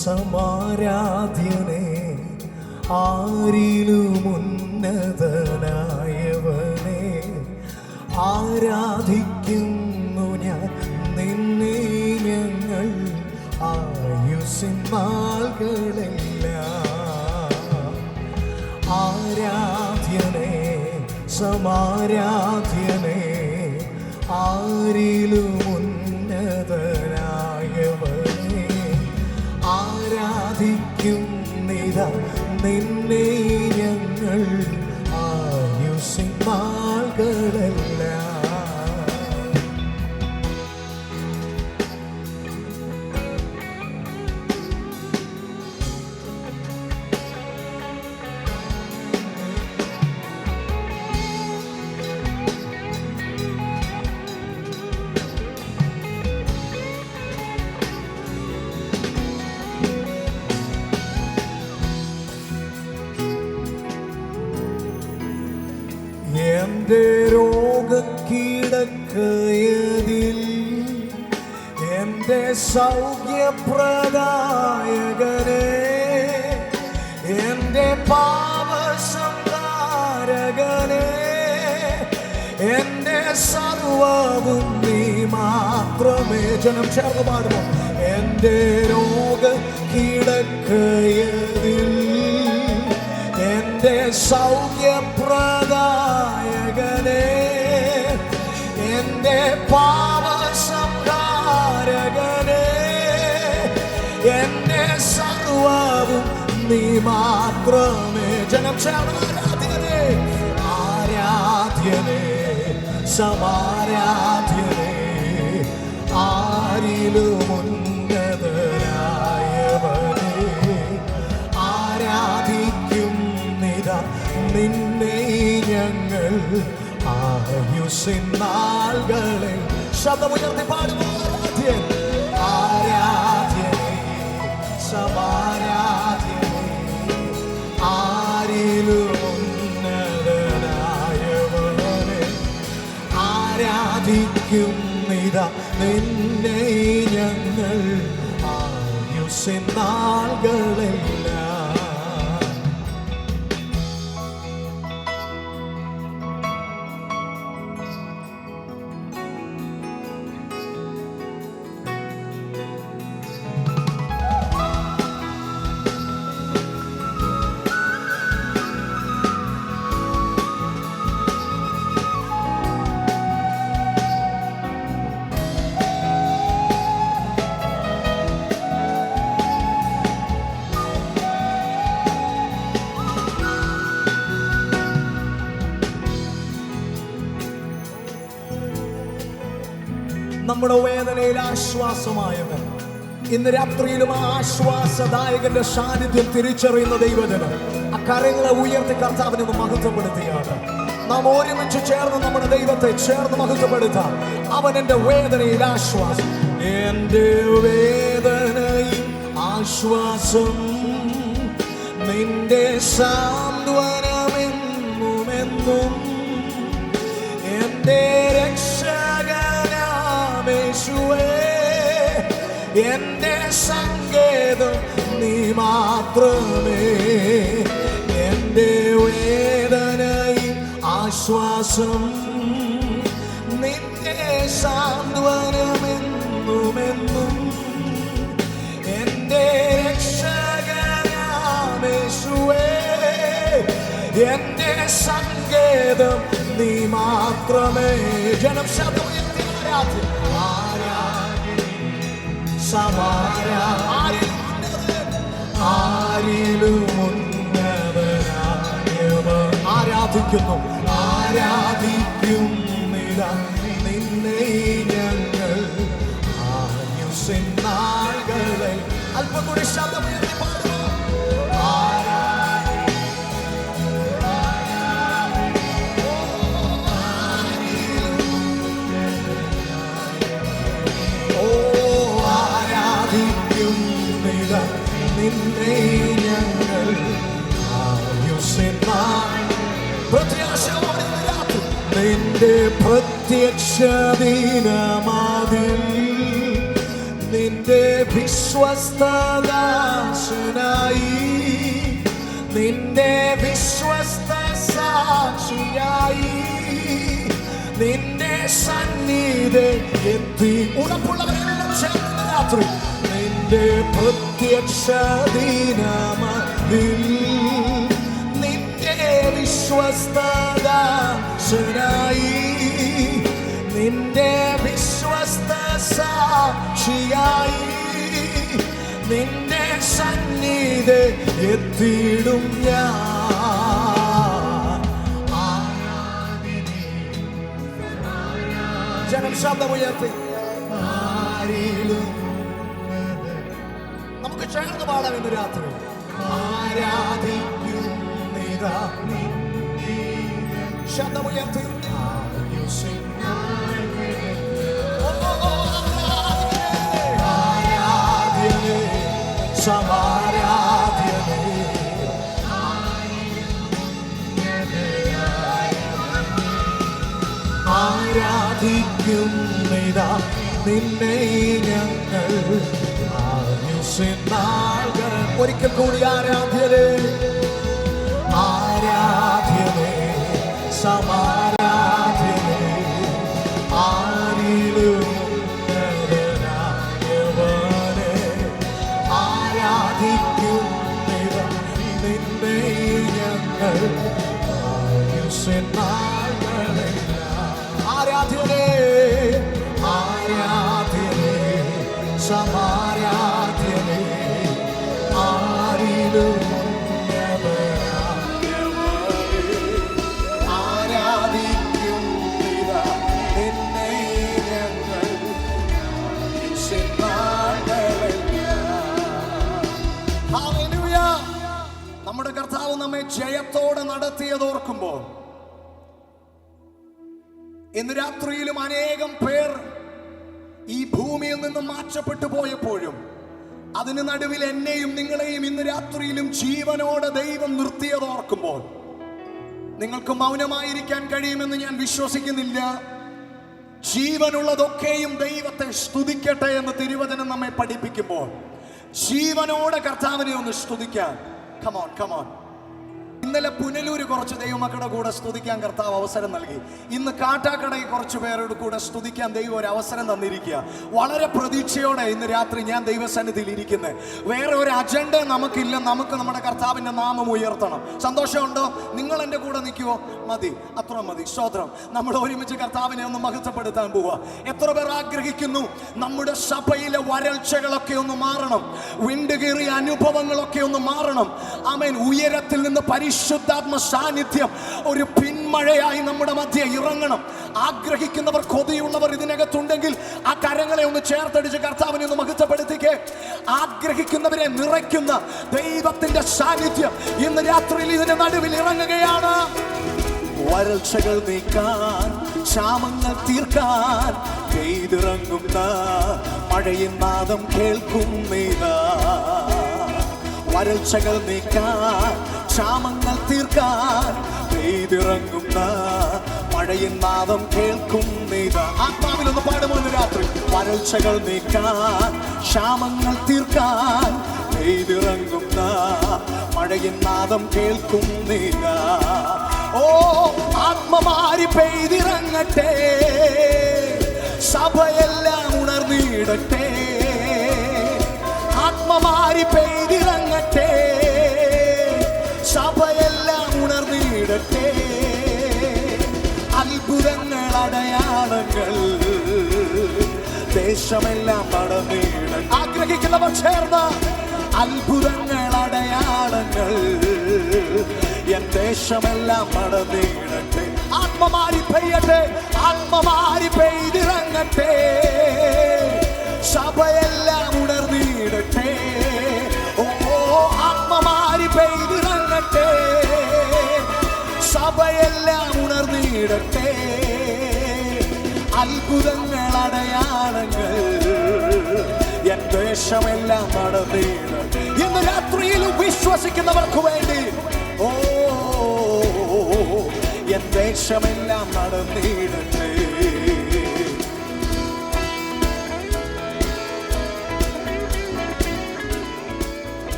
സമാരാധ്യനെ, ആരിലും ഉന്നതനായവനെ ആരാധിക്കുന്നു ഞാൻ നിന്നെ ഞങ്ങൾ ആയുസ്സിൻ നാളുകളെല്ലാം. ആരാധ്യനെ, സമാരാധ്യനെ, ആരിലും ഉന്നതനായവനെ ആരാധിക്കുന്നിതാ നിന്നെ ഞങ്ങൾ ആയുസ്സിൻ നാളുകളെല്ലാം. എന്റെ രോഗക്കിടക്കയതിൽ എന്റെ സൗഖ്യപ്രദായകനെ, എന്റെ പാപസംഹാരകനെ, എന്റെ സർവവും നീ മാത്രമേ. ജനം ചേർന്ന് പാടുമോ? എന്റെ രോഗക്കിടക്കയതിൽ എന്റെ സൗഖ്യപ്രദായകനെ, എന്റെ പാപസംഹാരകനെ, എന്റെ സർവവും നീ മാത്രമേ. ജനം ചേർന്ന് ആരാധ്യനെ, ആരാധ്യനെ, സമാരാധ്യനെ, ആരിലും ഉന്നതനായവനെ ആരാധിക്കും നിന്നെ ഞങ്ങൾ ആയുസ്സിൻ നാളുകളിൽ. ശബ്ദമുയർത്തി പാടുമോ? ആരാധ്യൻ, ആരാധ്യനെ, സമാരാധ്യനെ, ആരിലും ഉന്നതനായവനെ ആരാധിക്കുന്നിതാ നിന്നെ ഞങ്ങൾ ആയുസ്സിൻ നാളുകളെല്ലാം. നമ്മുടെ വേദനയിൽ ആശ്വാസമായവൻ, ഇന്ന് രാത്രിയിലും ആ ആശ്വാസദായകന്റെ സാന്നിധ്യം തിരിച്ചറിയുന്ന ദൈവജനം ആ കരങ്ങളെ ഉയർത്തി കർത്താവിനെ മഹത്വപ്പെടുത്തുകയാണ്. നാം ഒരുമിച്ച് ചേർന്ന് നമ്മുടെ ദൈവത്തെ ചേർന്ന് മഹത്വപ്പെടുത്താം. അവൻ എന്റെ വേദനയിൽ ആശ്വാസം, എന്റെ വേദനയിൽ ആശ്വാസം, നിന്റെ സാന്ത്വനമെന്നുമെന്നും, എന്റെ രക്ഷകനാമേശുവേ, എന്റെ സങ്കേതം നീ മാത്രമേ. എന്റെ വേദനയിൽ ആശ്വാസം, നിന്റെ സാന്ത്വനമെന്നുമെന്നും, എന്റെ രക്ഷകനാമേശുവേ, എന്റെ സങ്കേതം നീ മാത്രമേ. ജനം ശബ്ദമുയർത്തി ആരിലും ഉന്നതനായവൻ ആരാധിക്കുന്നു, ആരാധിക്കുന്നില്ല നിന്നെ ഞങ്ങൾ ആയുസ്സിൻ നാളുകളിൽ. അല്പം കൂടി ശബ്ദമുയർത്തി പാടുമോ? നിന്നെ ഞങ്ങൾ ആയുസ്സിൻ പ്രത്യാശയോടെ നിന്റെ പ്രത്യക്ഷ ദിനമാതിൽ, നിന്റെ നിന്റെ വിശ്വസ്തദാസനായി, നിന്റെ വിശ്വസ്ത സാക്ഷിയായി, നിന്റെ സന്നിധി എത്തി. ഉറപ്പുള്ളവരെല്ലാം ചേർന്ന് രാത്രി നിന്റെ പ്രത്യക്ഷ ദിനമതിൽ, നിന്റെ വിശ്വസ്തദാസനായി, നിന്റെ വിശ്വസ്ത സാക്ഷിയായി, നിന്റെ സന്നിധി എത്തിയിടും ഞാൻ. ജനം ശബ്ദമുയർത്തി ആരിലും നമുക്ക് ചേർന്ന് പാടാം ഇന്ന് രാത്രി. ആരാധിക്കുന്നിതാ ശബ്ദമുയർത്തി ആരാധ്യനേ സമാരാധ്യനേ ആരാധിക്കുന്നിതാ നിന്നെ ഞങ്ങൾ ആയുസ്സെന്നാളുകൾ. ഒരിക്കൽ കൂടി ആരാധ്യനേ ആരാധ്യനേ സമാരാധ്യനേ ആരിലും ആരാധിക്കുന്നിതാ നിന്നെ ഞങ്ങൾ ആയുസ്സെന്നാളുകളെല്ലാം. ആരാധ്യനേ ആരാധ്യനേ സമാരാധ്യനേ ആരിലും ആരാധിക്കുന്നിതാ നിന്നെ ഞങ്ങൾ ആയുസ്സെന്നാളുകളെല്ലാം. ഹല്ലേലൂയ. നമ്മുടെ കർത്താവ് നമ്മെ ജയത്തോടെ നടത്തിയതോർക്കുമ്പോൾ ഇന്ന് രാത്രിയിലും അനേകം പേർ ഈ ഭൂമിയിൽ നിന്നും മാറ്റപ്പെട്ടു പോയപ്പോഴും അതിന് നടുവിൽ എന്നെയും നിങ്ങളെയും ഇന്ന് രാത്രിയിലും ജീവനോടെ ദൈവം നിർത്തിയതോർക്കുമ്പോൾ നിങ്ങൾക്ക് മൗനമായിരിക്കാൻ കഴിയുമെന്ന് ഞാൻ വിശ്വസിക്കുന്നില്ല. ജീവനുള്ളതൊക്കെയും ദൈവത്തെ സ്തുതിക്കട്ടെ എന്ന് തിരുവചനം നമ്മെ പഠിപ്പിക്കുമ്പോൾ ജീവനോടെ കർത്താവിനെ ഒന്ന് സ്തുതിക്കാൻ. Come on come on. ഇന്നലെ പുനലൂര് കുറച്ച് ദൈവമക്കളുടെ കൂടെ സ്തുതിക്കാൻ കർത്താവ് അവസരം നൽകി. ഇന്ന് കാട്ടാക്കടയിൽ കുറച്ച് പേരുടെ കൂടെ സ്തുതിക്കാൻ ദൈവം ഒരു അവസരം തന്നിരിക്കുക. വളരെ പ്രതീക്ഷയോടെ ഇന്ന് രാത്രി ഞാൻ ദൈവസന്നിധിയിൽ ഇരിക്കുന്നത്. വേറെ ഒരു അജണ്ട നമുക്കില്ല. നമുക്ക് നമ്മുടെ കർത്താവിൻ്റെ നാമം ഉയർത്തണം. സന്തോഷമുണ്ടോ? നിങ്ങൾ എൻ്റെ കൂടെ നിൽക്കുവോ? മതി, അത്ര മതി. സ്തോത്രം. നമ്മൾ ഒരുമിച്ച് കർത്താവിനെ ഒന്ന് മഹത്വപ്പെടുത്താൻ പോവുക. എത്ര പേർ ആഗ്രഹിക്കുന്നു നമ്മുടെ സഭയിലെ വരൾച്ചകളൊക്കെ ഒന്ന് മാറണം, വിണ്ടുകീറിയ അനുഭവങ്ങളൊക്കെ ഒന്ന് മാറണം. ആമേൻ. ഉയരത്തിൽ നിന്ന് പരിശുദ്ധാത്മ സാന്നിധ്യം ഒരു പിന്മഴയായി നമ്മുടെ മധ്യ ഇറങ്ങണം. ആഗ്രഹിക്കുന്നവർ, കൊതിയുള്ളവർ ഇതിനകത്തുണ്ടെങ്കിൽ ആ കരങ്ങളെ ഒന്ന് ചേർത്തടിച്ച് കർത്താവിനെ ഒന്ന് മഹത്വപ്പെടുത്തിക്കേ. ആഗ്രഹിക്കുന്നവരെ നിറയ്ക്കുന്ന ദൈവത്തിന്റെ സാന്നിധ്യം ഇന്ന് രാത്രിയിൽ ഇതിന്റെ നടുവിൽ ഇറങ്ങുകയാണ്. വരൾച്ചകൾ നീക്കാൻ, ക്ഷാമങ്ങൾ തീർക്കാൻ പെയ്തിറങ്ങുന്ന മഴയിൻ നാദം കേൾക്കുന്നീതാ. വരൾച്ചകൾ നീക്കാൻ, ക്ഷാമങ്ങൾ തീർക്കാൻ പെയ്തിറങ്ങുന്ന മഴയിൻ നാദം കേൾക്കുന്നീതാ. ആത്മാവിലൊന്ന് പാടുമോ ഇന്ന് രാത്രി? വരൾച്ചകൾ നീക്കാൻ, ക്ഷാമങ്ങൾ തീർക്കാൻ പെയ്തിറങ്ങുന്ന മഴയിൻ നാദം കേൾക്കുന്നീതാ. ഓ ആത്മമാരി പെയ്തിറങ്ങട്ടെ, സഭയെല്ലാം ഉണർന്നിടട്ടെ. ആത്മമാരി പെയ്തിറങ്ങട്ടെ, സഭയെല്ലാം ഉണർന്നിടട്ടെ. അത്ഭുതങ്ങൾ, അടയാളങ്ങൾ ദേശമെല്ലാം നടന്നിടട്ടെ. ആഗ്രഹിക്കുന്നവർ ചേർന്ന് അത്ഭുതങ്ങൾ, അടയാളങ്ങൾ എൻ ദേശമെല്ലാം നടന്നിടട്ടെ. ആത്മമാരി പെയ്യട്ടെ, ആത്മമാരി പെയ്തിറങ്ങട്ടെ, സഭയെല്ലാം ഉണർന്നിടട്ടെ. ഓ ആത്മമാരി പെയ്തിറങ്ങട്ടെ, സഭയെല്ലാം ഉണർന്നിടട്ടെ. അത്ഭുതങ്ങൾ, അടയാളങ്ങൾ എൻ ദേശമെല്ലാം നടന്നിടട്ടെ. ഇന്ന് രാത്രിയിൽ വിശ്വസിക്കുന്നവർക്ക് വേണ്ടി ഓ എൻ ദേശമെല്ലാം നടന്നിടട്ടെ.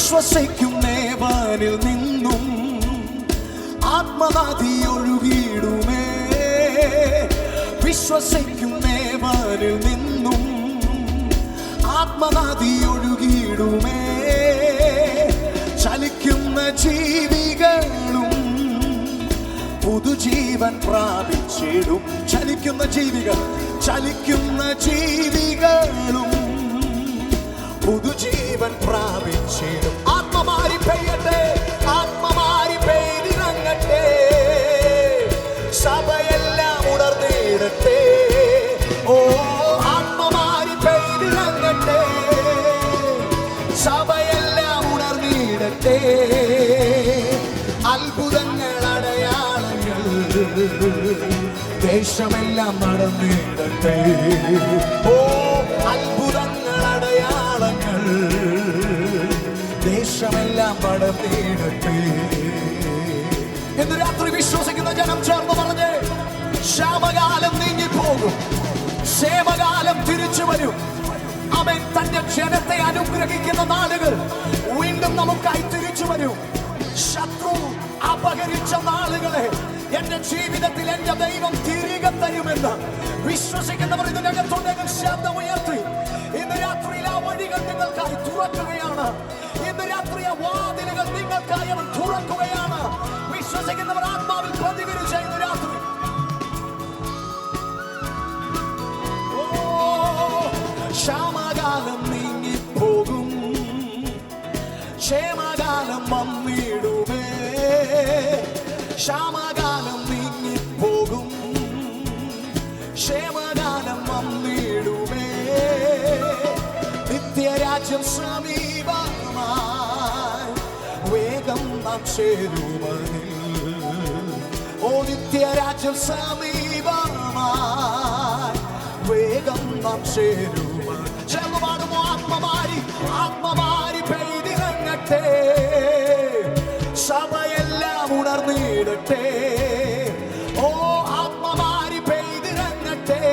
വിശ്വസിക്കുന്നേവനിൽ നിന്നും ആത്മനദി ഒഴുകിയിടുമേ. വിശ്വസിക്കുന്നേവനിൽ നിന്നും ആത്മനദി ഒഴുകിയിടുമേ. ചലിക്കുന്ന ജീവികളും പുതുജീവൻ പ്രാപിച്ചിടും. ചലിക്കുന്ന ജീവികളും പുതുജീവൻ പ്രാപിച്ചിടും. ആത്മമാരി പെയ്യട്ടെ, ആത്മമാരി പെയ്തിറങ്ങട്ടെ, സഭയെല്ലാം ഉണർന്നിടട്ടെ. ഓ ആത്മമാരി പെയ്തിറങ്ങട്ടെ, സഭയെല്ലാം ഉണർന്നിടട്ടെ. അത്ഭുതങ്ങൾ അടയാളങ്ങൾ ദേശമെല്ലാം നടന്നിടട്ടെ. ഓ അത്ഭുതങ്ങൾ അടയാളങ്ങൾ ദേശമെല്ലാം നടന്നിടട്ടെ. ഇന്ന് രാത്രി വിശ്വസിക്കുന്ന ജനം ചേർന്ന് പറഞ്ഞേ, ക്ഷാമകാലം നീങ്ങിപ്പോകും, ക്ഷേമകാലം തിരിച്ചു വരും. അവൻ തന്റെ ജനത്തെ അനുഗ്രഹിക്കുന്ന നാളുകൾ വീണ്ടും നമുക്കായി തിരിച്ചു വരും. ശത്രു അപഹരിച്ച നാളുകളെ എന്റെ ജീവിതത്തിൽ എന്റെ ദൈവം തിരികെ തരുമെന്ന് വിശ്വസിക്കുന്നവർ ഇതിനകത്തുണ്ടെങ്കിൽ ശബ്ദമുയർത്തി ഇന്ന് രാത്രിയിൽ ആ വഴികൾ നിങ്ങൾക്കായി തുറക്കുകയാണ്. ഇന്ന് രാത്രി ആ വാതിലുകൾ നിങ്ങൾക്കായി അവൻ തുറക്കുകയാണ്. വിശ്വസിക്കുന്നവർ ആത്മാവിൽ പ്രതികരിച്ച ഇന്ന് രാത്രി ക്ഷാമകാലം നീങ്ങിപ്പോകും, ക്ഷേമകാലം വന്നിടുമേ. ക്ഷാമകാലം നീങ്ങിപ്പോകും, ക്ഷേമകാലം വന്നിടുമേ. നിത്യരാജ്യം സമീപമായി വേഗം നാം ചേരുവതിൽ. ഓ നിത്യരാജ്യം സമീപമായി വേഗം നാം ചേരുവ. ചേർന്ന് പാടുമോ? ആത്മമാരി, ആത്മമാരി പെയ്തിറങ്ങട്ടെ, സഭയെല്ലാം ഉണർന്നിടട്ടെ. ഓ ആത്മമാരി പെയ്തിറങ്ങട്ടെ,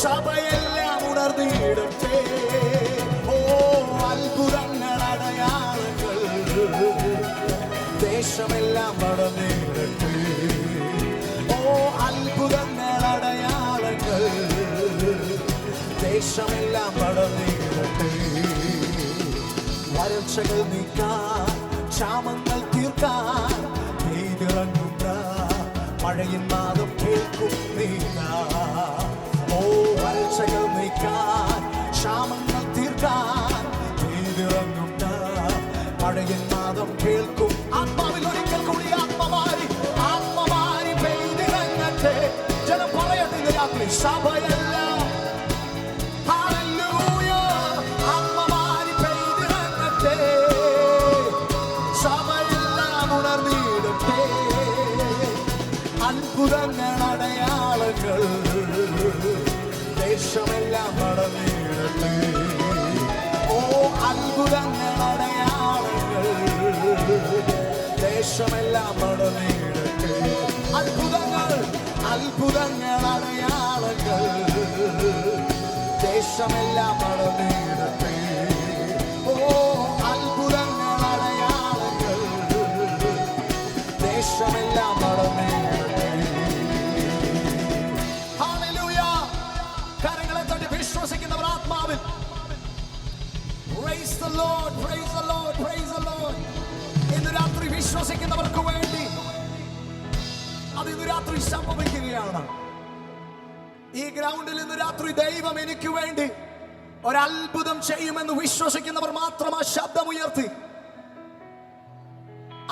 സഭയെല്ലാം ഉണർന്നിടട്ടെ. ഓ അത്ഭുതങ്ങൾ അടയാളങ്ങൾ ദേശമെല്ലാം നടന്നിടട്ടെ. ഓ അത്ഭുതങ്ങൾ അടയാളങ്ങൾ ദേശമെല്ലാം നടന്നിടട്ടെ. വരൾച്ചകൾ നീക്കാൻ, ക്ഷാമങ്ങൾ തീർക്കാൻ പെയ്തിറങ്ങുന്ന മഴയിൻ നാദം കേൾക്കും നീങ്ങ. ഓ വരൾച്ചകൾ നീക്കാൻ, ക്ഷാമങ്ങൾ തീർക്കാൻ പെയ്തിറങ്ങുന്ന മഴയിൻ നാദം കേൾക്കും. ആത്മാവിൽ ഒരിക്കൽ കൂടി ആത്മമാരി, ആത്മമാരി പെയ്തിറങ്ങട്ടെ. ജനം പറയട്ടെ ഇന്ന് രാത്രി, സഭയെല്ലാം അത്ഭുതങ്ങൾ അടയാളങ്ങൾ ദേശമെല്ലാം നടന്നിടട്ടെ. ഓ അത്ഭുതങ്ങൾ അടയാളങ്ങൾ ദേശമെല്ലാം നടന്നിടട്ടെ. അത്ഭുതങ്ങൾ, അത്ഭുതങ്ങൾ അടയാളങ്ങൾ ദേശമെല്ലാം നടന്നിടട്ടെ. ഓ അത്ഭുതങ്ങൾ അടയാളങ്ങൾ ദേശമെല്ലാം നടന്നിടട്ടെ. വിശ്വസിക്കുന്നവർ ആത്മാവിൽ praise the Lord, praise the Lord, praise the Lord. ഇന്ന് രാത്രി വിശ്വസിക്കുന്നവർക്ക് വേണ്ടി അത് ഇന്ന് രാത്രി സംഭവിക്കുകയാണ്. ഈ ഗ്രൗണ്ടിൽ ഇന്ന് രാത്രി ദൈവം എനിക്ക് വേണ്ടി ഒരത്ഭുതം ചെയ്യുമെന്ന് വിശ്വസിക്കുന്നവർ മാത്രം ആ ശബ്ദമുയർത്തി,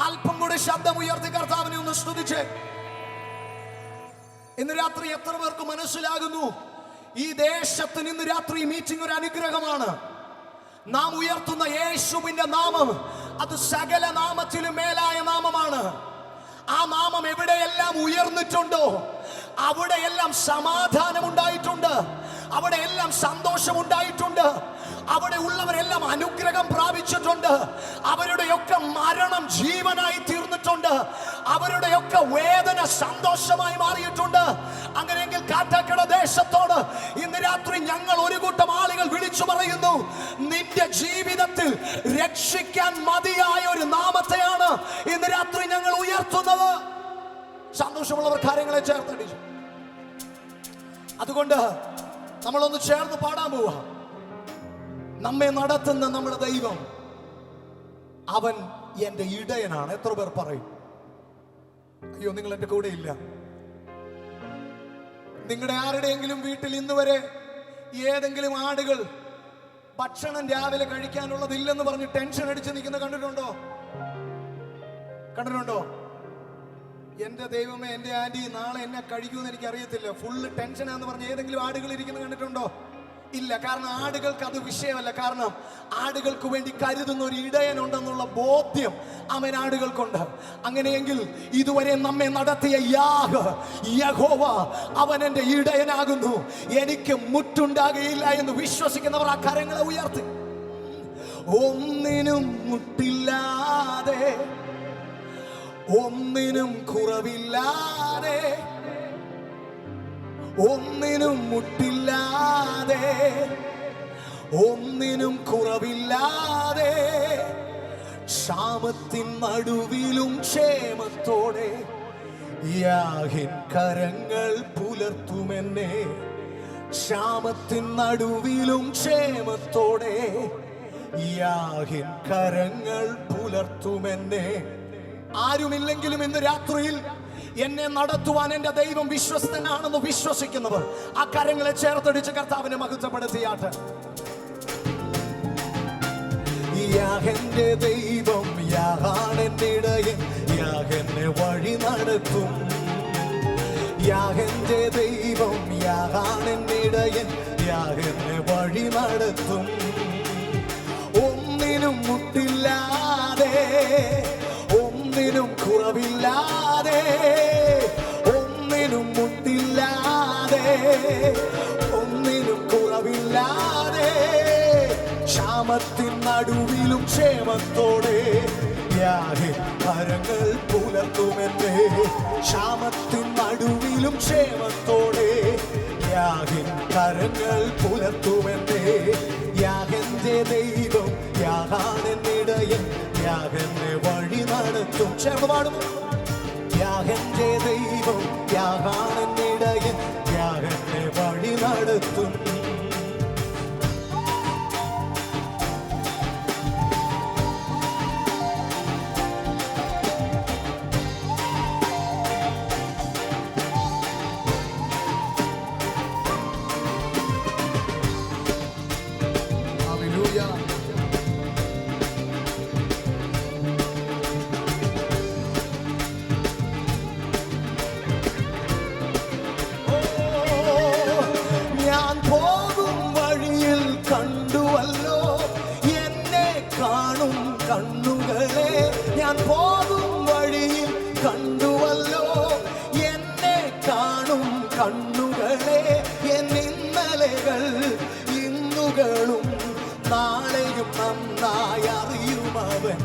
അല്പം കൂടി ശബ്ദമുയർത്തി കർത്താവിനെ ഒന്ന് സ്തുതിച്ച്. ഇന്ന് രാത്രി എത്ര പേർക്ക് മനസ്സിലാകുന്നു ഈ ദേശത്തിന് ഇന്ന് രാത്രി മീറ്റിംഗ് ഒരു അനുഗ്രഹമാണ്? നാം ഉയർത്തുന്ന യേശുവിന്റെ നാമം അത് സകല നാമത്തിലും മേലായ നാമമാണ്. ആ നാമം എവിടെയെല്ലാം ഉയർന്നിട്ടുണ്ടോ അവിടെയെല്ലാം സമാധാനം ഉണ്ടായിട്ടുണ്ട്, അവിടെയെല്ലാം സന്തോഷം ഉണ്ടായിട്ടുണ്ട്, അവിടെ ഉള്ളവരെല്ലാം അനുഗ്രഹം പ്രാപിച്ചിട്ടുണ്ട്. അവരുടെയൊക്കെ മരണം ജീവനായി തീർന്നിട്ടുണ്ട്. അവരുടെയൊക്കെ വേദന സന്തോഷമായി മാറിയിട്ടുണ്ട്. അങ്ങനെയെങ്കിൽ കാറ്റാക്കട ദേശത്തോട് ഇന്ന് രാത്രി ഞങ്ങൾ ഒരു കൂട്ടം ആളുകൾ വിളിച്ചു പറയുന്നു, നിന്റെ ജീവിതത്തിൽ രക്ഷിക്കാൻ മതിയായ ഒരു നാമത്തെയാണ് ഇന്ന് രാത്രി ഞങ്ങൾ ഉയർത്തുന്നത്. സന്തോഷമുള്ളവർ കാര്യങ്ങളെ ചേർത്തടിച്ചു. അതുകൊണ്ട് നമ്മളൊന്ന് ചേർന്ന് പാടാൻ പോവാ. നമ്മെ നടത്തുന്ന നമ്മുടെ ദൈവം, അവൻ എന്റെ ഇടയനാണ്. എത്ര പേർ പറയും? അയ്യോ, നിങ്ങൾ എന്റെ കൂടെ ഇല്ല. നിങ്ങളുടെ ആരുടെയെങ്കിലും വീട്ടിൽ ഇന്ന് വരെ ഏതെങ്കിലും ആടുകൾ ഭക്ഷണം രാവിലെ കഴിക്കാനുള്ളതില്ലെന്ന് പറഞ്ഞ് ടെൻഷൻ അടിച്ച് നിൽക്കുന്ന കണ്ടിട്ടുണ്ടോ? എന്റെ ദൈവമേ, എന്റെ ആന്റി നാളെ എന്നെ കഴിക്കുമെന്ന് എനിക്ക് അറിയത്തില്ല, ഫുള്ള് ടെൻഷനാന്ന് പറഞ്ഞ് ഏതെങ്കിലും ആടുകൾ ഇരിക്കുന്നത് കണ്ടിട്ടുണ്ടോ? ഇല്ല. കാരണം ആടുകൾക്ക് അത് വിഷയമല്ല. കാരണം ആടുകൾക്ക് വേണ്ടി കരുതുന്ന ഒരു ഇടയനുണ്ടെന്നുള്ള ബോധ്യം അവൻ ആടുകൾക്കുണ്ട്. അങ്ങനെയെങ്കിൽ ഇതുവരെ നമ്മെ നടത്തിയ യഹോവ അവൻ എൻ്റെ ഇടയനാകുന്നു, എനിക്ക് മുട്ടുണ്ടാകുകയില്ല എന്ന് വിശ്വസിക്കുന്നവർ ആ കരങ്ങളെ ഉയർത്തി. ഒന്നിനും മുട്ടില്ലാതെ, ഒന്നിനും കുറവില്ലാതെ, ഒന്നിനും മുട്ടില്ലാതെ, ഒന്നിനും കുറവില്ലാതെ, ക്ഷാമത്തിൻ നടുവിലും ക്ഷേമത്തോടെ യാഹിൻ കരങ്ങൾ പുലർത്തുമെന്നെ. ക്ഷാമത്തിൻ നടുവിലും ക്ഷേമത്തോടെ യാഹിൻ കരങ്ങൾ പുലർത്തുമെന്നെ. ആരുമില്ലെങ്കിലും ഇന്ന് രാത്രിയിൽ എന്നെ നടത്തുവാൻ എന്റെ ദൈവം വിശ്വസ്തനാണെന്ന് വിശ്വസിക്കുന്നവർ ആ കരങ്ങളെ ചേർത്തടിച്ച് കർത്താവിനെ മഹത്വപ്പെടുത്തിയാട്ട്. യാഹെന്റെ ദൈവം, യാഹാണെന്റെ ഇടയൻ, യാഹെന്നെ വഴി നടത്തും. യാഹെന്റെ ദൈവം, യാഹാണെന്റെ ഇടയൻ, യാഹെന്നെ വഴി നടത്തും. ഒന്നിനും മുട്ടില്ലാതെ, ഒന്നിനും കുറവില്ലാതെ, ഒന്നിനും മുട്ടില്ലാതെ, ഒന്നിനും കുറവില്ലാതെ, ക്ഷാമത്തിൻ നടുവിലും ക്ഷേമത്തോടെ യാഹിൻ കരങ്ങൾ പുലർത്തുമെന്നെ. ക്ഷാമത്തിൻ നടുവിലും ക്ഷേമത്തോടെ യാഹിൻ കരങ്ങൾ പുലർത്തുമെന്നെ. യാഹെന്റെ ദൈവം, യാഹാണെന്റെ ഇടയൻ, യാഹെന്നെ വഴി നടത്തും. ചേർന്ന് പാടുമോ? യാഹെന്റെ ദൈവം, യാഹാണെന്റെ ഇടയൻ, യാഹെന്നെ വഴി നടത്തും. കണ്ണുകളെ എന്നിന്നലെകൾ ഇന്നുകളും നാളെയും നന്നായി അറിയുമവൻ.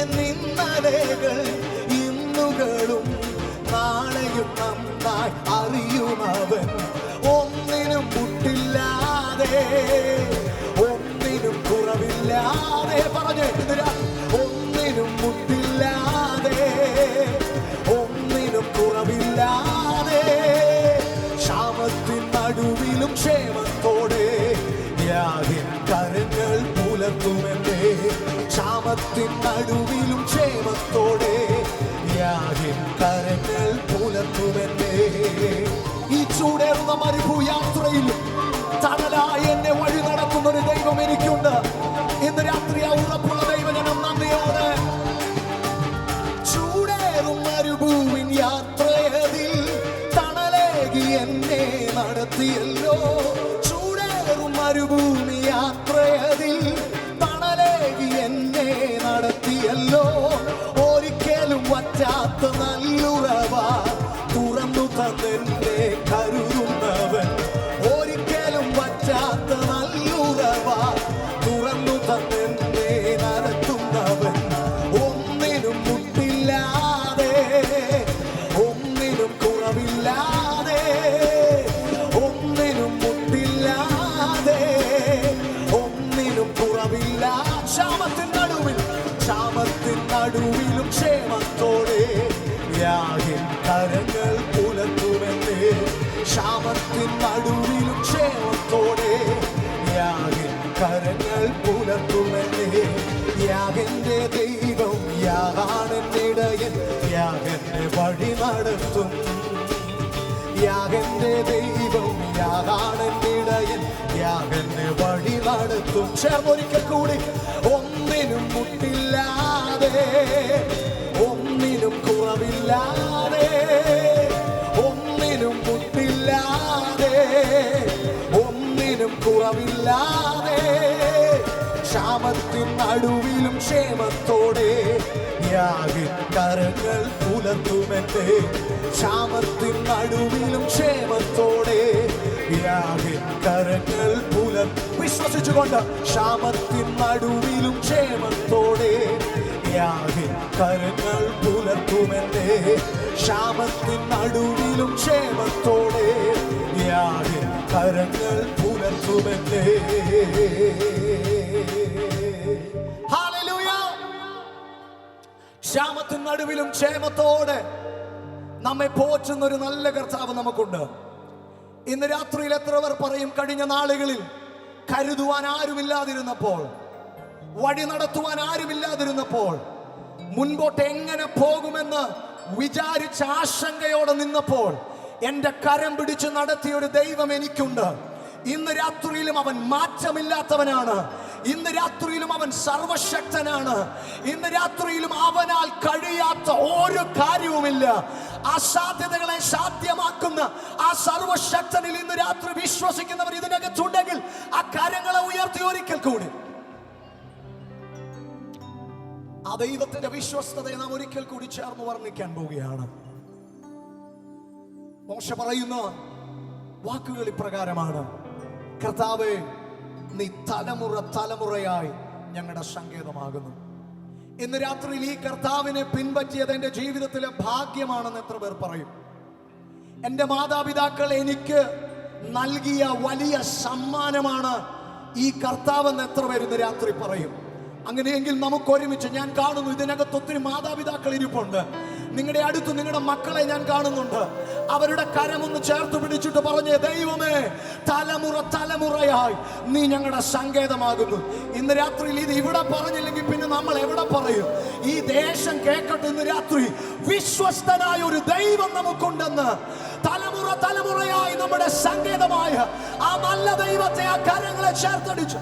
എന്നിന്നലെകൾ ഇന്നുകളും നാളെയും നന്നായി അറിയുമവൻ. ഒന്നിനും മുട്ടില്ലാതെ, ഒന്നിനും കുറവില്ലാതെ, പറഞ്ഞു ഒന്നിനും മുട്ടില്ലാതെ, ഒന്നിനും കുറവില്ലാതെ, ക്ഷാമത്തിൻ നടുവിലും ക്ഷേമത്തോടെ യാഹിൻ കരങ്ങൾ പുലർത്തുമെന്നെ. ക്ഷാമത്തിൻ നടുവിലും ക്ഷേമത്തോടെ യാഹിൻ കരങ്ങൾ പുലർത്തുമെന്നെ. ഈ ചൂടേറുന്ന മരുഭൂയാത്രയിലും തണലായി എന്നെ വഴി നടത്തുന്ന ഒരു ദൈവം എനിക്കുണ്ട്. ഇന്ന് രാത്രി ആ ഉറപ്പുള്ള ദൈവജനം നന്ദിയോടെ ചൂടേറും മരുഭൂവിൻ യാത്രയതിൽ തണലേകി എന്നെ നടത്തിയല്ലോ. ചൂടേറും മരുഭൂമി യാത്രയതിൽ തണലേകി എന്നെ നടത്തിയല്ലോ. ഒരിക്കലും വറ്റാത്ത നല്ലുറവ തുറന്നു തന്നെ കരുതുന്നവൻ. ഒരിക്കലും വറ്റാത്ത നല്ലുറവ കരങ്ങൾ പുലർത്തുമെന്നേ. യാഗന്റെ ദൈവം യാഗാണെന്നിടയൻ, യാഗന്റെ വഴി നടത്തും. യാഗന്റെ ദൈവം യാഗാണെന്നിടയൻ, യാഗന്റെ വഴി നടത്തും. ചേർന്നൊരിക്കൽ കൂടി. ഒന്നിനും മുട്ടില്ലാതെ, ഒന്നിനും കുറവില്ലാതെ, ഒന്നിനും മുട്ടില്ലാതെ, ഒന്നിനും കുറവില്ലാതെ, ക്ഷാമത്തിൻ നടുവിലും ക്ഷേമത്തോടെ യാഗിൻ കരങ്ങൾ പുലർത്തുമെന്നേ. ക്ഷാമത്തിൻ നടുവിലും ക്ഷേമത്തോടെ യാഗിൻ കരങ്ങൾ വിശ്വസിച്ചുകൊണ്ട്. ക്ഷാമത്തിൻ നടുവിലും ക്ഷേമത്തോടെ യാഗിൻ കരങ്ങൾ പുലർത്തുമെന്നേ. ക്ഷാമത്തിൻ നടുവിലും ക്ഷേമത്തോടെ യാഗിൻ കരങ്ങൾ പുലർത്തുമെന്നേ. ഹല്ലേലൂയ. ക്ഷാമത്തിൻ നടുവിലും ക്ഷേമത്തോടെ നമ്മെ പോറ്റുന്ന ഒരു നല്ല കർത്താവ് നമുക്കുണ്ട്. ഇന്ന് രാത്രിയിൽ എത്ര പേർ പറയും, കഴിഞ്ഞ നാളുകളിൽ കരുതുവാൻ ആരുമില്ലാതിരുന്നപ്പോൾ, വഴി നടത്തുവാൻ ആരുമില്ലാതിരുന്നപ്പോൾ, മുൻപോട്ട് എങ്ങനെ പോകുമെന്ന് വിചാരിച്ച ആശങ്കയോടെ നിന്നപ്പോൾ എന്റെ കരം പിടിച്ച് നടത്തിയ ഒരു ദൈവം എനിക്കുണ്ട്. ഇന്ന് രാത്രിയിലും അവൻ മാറ്റമില്ലാത്തവനാണ്. ഇന്ന് രാത്രിയിലും അവൻ സർവശക്തനാണ്. ഇന്ന് രാത്രിയിലും അവനാൽ കഴിയാത്ത ഒരു കാര്യവുമില്ല. അസാധ്യതകളെ സാധ്യമാക്കുന്ന ആ സർവശക്തനിൽ ഇന്ന് രാത്രി വിശ്വസിക്കുന്നവർ ഇതിനകത്തുണ്ടെങ്കിൽ ആ കരങ്ങളെ ഉയർത്തി ഒരിക്കൽ കൂടി ആ ദൈവത്തിന്റെ വിശ്വസ്തതയെ നാം ഒരിക്കൽ കൂടി ചേർന്ന് വർണ്ണിക്കാൻ പോവുകയാണ്. മോശെ പറയുന്ന വാക്കുകൾ ഇപ്രകാരമാണ്: കർത്താവേ, നീ തലമുറ തലമുറയായി ഞങ്ങളുടെ സങ്കേതമാകുന്നു. ഇന്ന് രാത്രിയിൽ ഈ കർത്താവിനെ പിൻപറ്റിയത് എൻ്റെ ജീവിതത്തിലെ ഭാഗ്യമാണെന്ന് എത്ര പേർ പറയും? എൻ്റെ മാതാപിതാക്കൾ എനിക്ക് നൽകിയ വലിയ സമ്മാനമാണ് ഈ കർത്താവെന്ന് എത്ര പേർ ഇന്ന് രാത്രി പറയും? അങ്ങനെയെങ്കിൽ നമുക്ക് ഒരുമിച്ച്, ഞാൻ കാണുന്നു ഇതിനകത്ത് ഒത്തിരി മാതാപിതാക്കൾ ഇരിപ്പുണ്ട്. നിങ്ങളുടെ അടുത്ത് നിങ്ങളുടെ മക്കളെ ഞാൻ കാണുന്നുണ്ട്. അവരുടെ കരമൊന്ന് ചേർത്ത് പിടിച്ചിട്ട് പറഞ്ഞേ, ദൈവമേ, തലമുറ തലമുറയായി നീ ഞങ്ങളുടെ സങ്കേതമാകുന്നു. ഇന്ന് രാത്രിയിൽ ഇത് ഇവിടെ പറഞ്ഞില്ലെങ്കിൽ പിന്നെ നമ്മൾ എവിടെ പറയും? ഈ ദേശം കേൾക്കട്ടെ, ഇന്ന് രാത്രി വിശ്വസ്തനായ ഒരു ദൈവം നമുക്കുണ്ടെന്ന്. തലമുറ തലമുറയായി നമ്മുടെ സങ്കേതമായ ആ നല്ല ദൈവത്തെ ആ കരങ്ങളെ ചേർത്തടിച്ചു.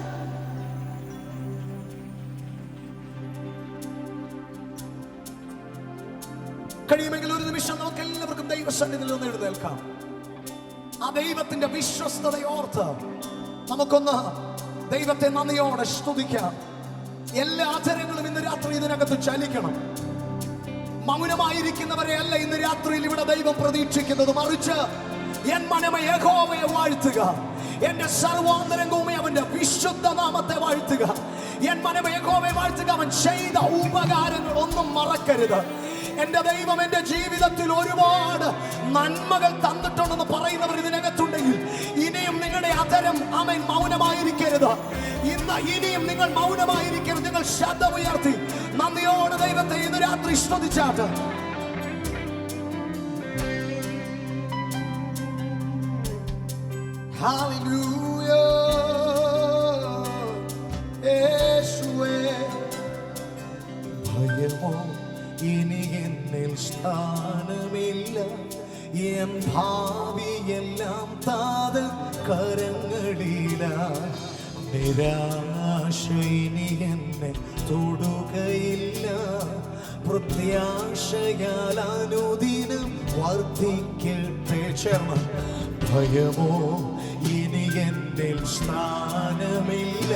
കഴിയുമെങ്കിൽ ഒരു നിമിഷം നമുക്ക് എല്ലാവർക്കും ദൈവസന്നിധിയിൽ നിന്ന് എഴുന്നേൽക്കാം. ആ ദൈവത്തിന്റെ വിശ്വസ്തതയോർത്ത് നമുക്കൊന്ന് ദൈവത്തെ നന്ദിയോടെ സ്തുതിക്കാം. എല്ലാ ആചാരങ്ങളും ഇന്ന് രാത്രി ഇതിനകത്ത് ചലിക്കണം. മൗനമായിരിക്കുന്നവരെ അല്ല ഇന്ന് രാത്രിയിൽ ഇവിടെ ദൈവം പ്രതീക്ഷിക്കുന്നത്, മറിച്ച് എൻ മനമേ യഹോവയെ വാഴ്ത്തുക, എന്റെ സർവാന്തരംഗവുമേ അവന്റെ വിശുദ്ധ നാമത്തെ വാഴ്ത്തുക. എൻ മനമേ യഹോവയെ വാഴ്ത്തുക, അവൻ ചെയ്ത ഉപകാരങ്ങൾ ഒന്നും മറക്കരുത്. എന്റെ ദൈവം എന്റെ ജീവിതത്തിൽ ഒരുപാട് നന്മകൾ തന്നിട്ടുണ്ടെന്ന് പറയുന്നവർ ഇതിനകത്തുണ്ടെങ്കിൽ ഇനിയും നിങ്ങളുടെ അധരം ആമേൻ മൗനമായിരിക്കരുത്. ഇനിയും നിങ്ങൾ മൗനമായിരിക്കരുത്. നിങ്ങൾ ശബ്ദമുയർത്തി നന്ദിയോടെ ദൈവത്തെ ഇന്ന് രാത്രി സ്തുതിച്ചാട്ട്. ഹല്ലേലൂയ. യേശുവേ, ഭയമോ ഇനി എന്നിൽ സ്ഥാനമില്ല, എൻ ഭാവിയെല്ലാം താത് കരങ്ങളില. നിരാശ ഇനി എന്നെ തൊടുകയില്ല, പ്രത്യാശയാൽ അനുദിനം വർദ്ധിക്കട്ടെ. ചേർന്ന്, ഭയമോ ഇനി എന്നിൽ സ്ഥാനമില്ല,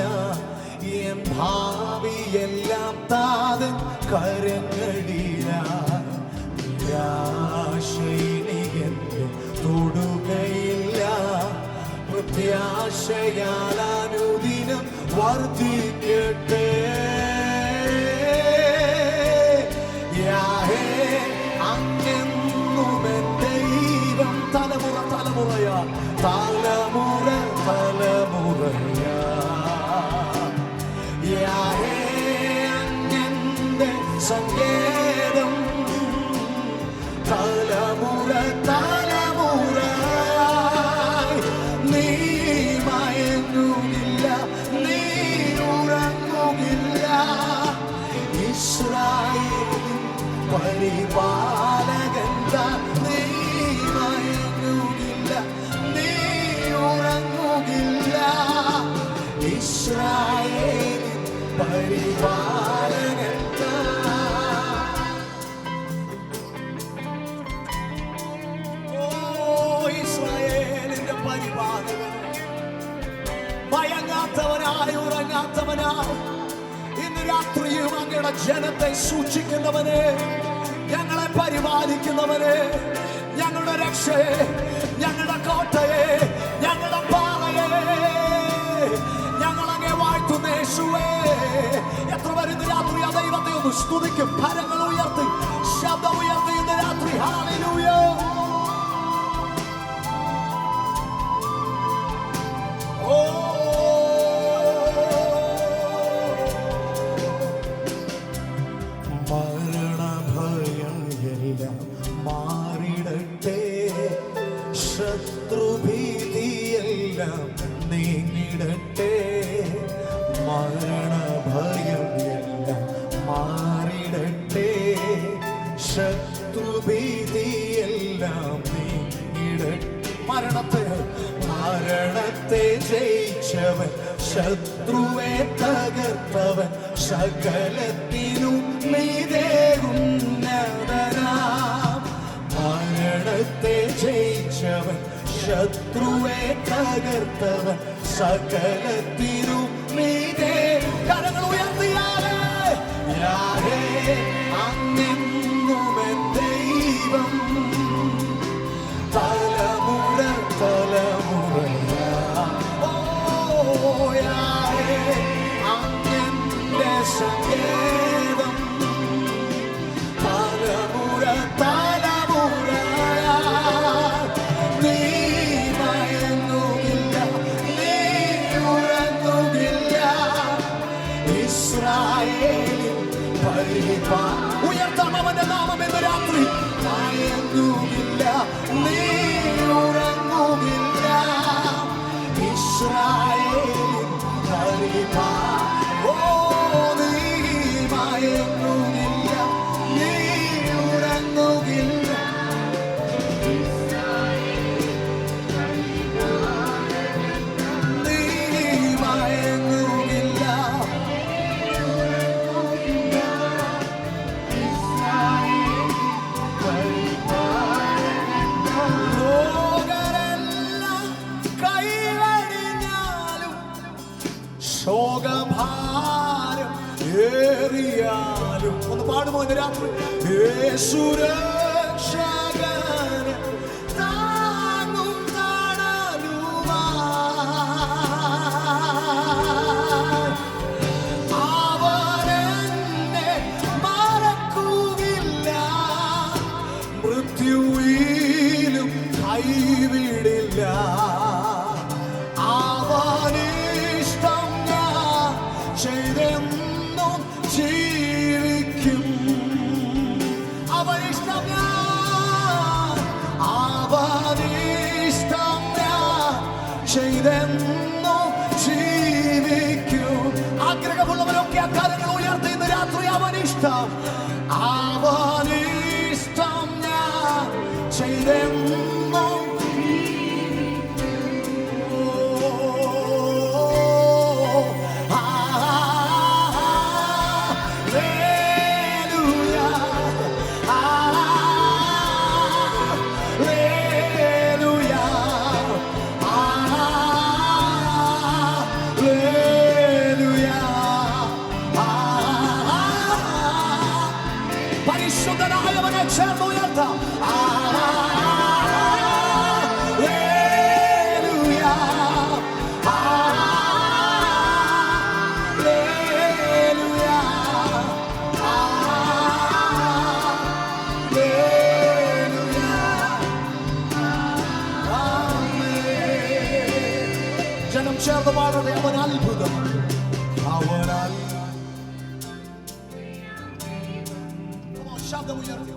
എൻ ഭാവിയെല്ലാം താത് കരങ്ങളില. നിരാശ ഇനി എന്നെ തൊടുകയില്ല, പ്രത്യാശയാൽ അനുദിനം വർദ്ധിക്കട്ടെ. യാഹേ, അങ്ങെന്നും എൻ ദൈവം തലമുറ തലമുറയാ, തലമുറ തലമുറയാ. യാഹേ, അങ്ങെന്റെ സങ്കേതം, തലമുറ തലമുറയായി. നീ മയങ്ങുന്നില്ല, നീ ഇസ്രായേലിൻ പരിപാലകൻ താൻ. നീ മയങ്ങുകില്ല, നീ ഉറങ്ങുകില്ല. ഇസ്രായേലിൻ പരിപാലകൻ താൻ. ഓ ഇസ്രായേലിന്റെ പരിപാലകൻ, മയങ്ങാത്തവനായി ഉറങ്ങാത്തവനായി ഇന്ന് രാത്രിയും അങ്ങയുടെ ജനത്തെ സൂക്ഷിക്കുന്നവനെ, ഞങ്ങളെ പരിപാലിക്കുന്നവനെ, ഞങ്ങളുടെ രക്ഷയെ, ഞങ്ങളുടെ കോട്ടയെ, ഞങ്ങളുടെ പാറയെ ഞങ്ങളങ്ങെ വാഴ്ത്തുന്ന യേശുവേ. എത്ര പേര് ഇന്ന് രാത്രി ആ ദൈവത്തെ ഒന്ന് സ്തുതിക്കും? കരങ്ങൾ ഉയർത്തി, ശബ്ദം ഉയർത്തി ഇന്ന് രാത്രി ഹല്ലേലൂയ. ഓ മരണഭയം എല്ലാം മാറിടട്ടെ, ശത്രുഭീതിയെല്ലാം നീങ്ങിടട്ടെ. മരണഭയം എല്ലാം മാറിടട്ടെ, ശത്രുഭീതിയെല്ലാം നീങ്ങിടട്ടെ. മരണത്തെ ജയിച്ചവൻ, ശത്രുവെ തകർത്തവൻ, സകലത്തിനും മീതെ ഉന്നതനാം. മരണത്തെ ജയിച്ചവൻ, ശത്രുവെ തകർത്തവൻ, സകലത്തിനും മീതെ. കരങ്ങൾ ഉയർത്തിയാലേ യാഹേ അങ്ങെന്നുമെൻ ദൈവം, തലമുറ തലമുറയാ. ഓ യാഹേ അങ്ങെന്റെ സങ്കേതം, തലമുറ തലമുറയാ. നീ മയങ്ങുകില്ല, നീ ഉറങ്ങുകില്ല. ഇസ്രായേലിൻ ഉയർത്താം അവന്റെ നാമം ഇന്ന് രാത്രി. മയങ്ങുകില്ല, നീ ഉറങ്ങുകില്ല. ഇസ്രായേലിൻ ഓ നീ മയങ്ങുകില്ല, നീ ഉറങ്ങുകില്ല. നീ മയങ്ങുകില്ല. ലോകരെല്ലാം കൈവടിഞ്ഞാലും, ശോകഭാരം ഏറിയാലും. ഒന്ന് പാടുമോ ഇന്ന് രാത്രി? യേശുരക്ഷകൻ താങ്ങും തണലുമായി. അവനെന്നെ മറക്കുകയില്ല, മൃത്യുവിലും കൈവിടില്ല. അവനിഷ്ടം ഞാൻ ചെയ്തെന്നും ജീവിക്കും. അവനിഷ്ടം ഞാൻ, അവനിഷ്ടം ഞാൻ ചെയ്തെന്നും ജീവിക്കും. ആഗ്രഹമുള്ളവരൊക്കെ അക്കാര്യങ്ങൾ ഉയർത്തി ഇന്ന് രാത്രി. അവനിഷ്ടം, അവനിഷ്ടം ഞാൻ ചെയ്തെന്നും. പരിശുദ്ധനായവനെ ചേർന്ന് ഉയർത്താം. ജനം ചേർന്ന് പാടട്ടെ. അവൻ അത്ഭുതം, അവൻ ശബ്ദം ഉയർത്തി.